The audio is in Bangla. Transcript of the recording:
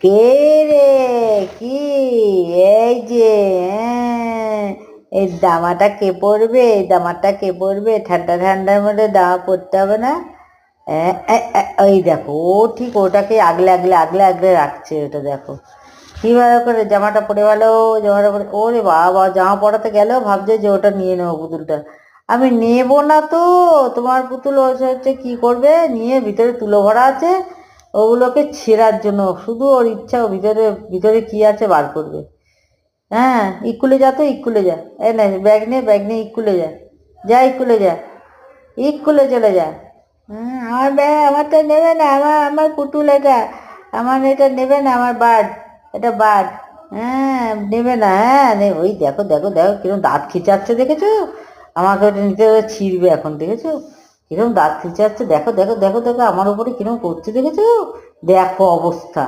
কে রে? কি? এই যে এই জামাটা কে পরবে? এই জামাটা কে পরবে? ঠান্ডা ঠান্ডার মধ্যে জামা পরতে হবে না? ওই দেখো, ও ঠিক ওটাকে আগলে আগলে আগলে আগলে রাখছে। ওটা দেখো কিভাবে করে জামাটা পরে গেলো। জামাটা পরে, ওরে বাবা, জামা পরাতে গেলেও ভাবছে যে ওটা নিয়ে নেবো পুতুলটা। আমি নেবো না তো। তোমার পুতুল হচ্ছে কি করবে, নিয়ে ভিতরে তুলো ভরা আছে, ওগুলোকে ছেঁড়ার জন্য। শুধু ওর ইচ্ছা ও ভিতরে ভিতরে কি আছে বার করবে। হ্যাঁ, ইকুলে যা, তো ইকুলে যা। এ না, ব্যাগ নে, ব্যাগ নিয়ে ইকুলে যা, যা ইকুলে যা, ইকুলে চলে যা। আমার ব্যাগ আমারটা নেবে না, আমার আমার পুতুল এটা, আমার এটা নেবে না, আমার বার্ড, এটা বার্ড। হ্যাঁ, নেবে না। হ্যাঁ, ওই দেখো দেখো দেখো কিরকম দাঁত খিচাচ্ছে, দেখেছো? আমাকে ওটা নিতে হলে ছিঁড়বে এখন, দেখেছো কিরকম দাঁত খিচাচ্ছে? দেখো দেখো দেখো দেখো আমার উপরে কিরকম করছে, দেখেছো? দেখো অবস্থা।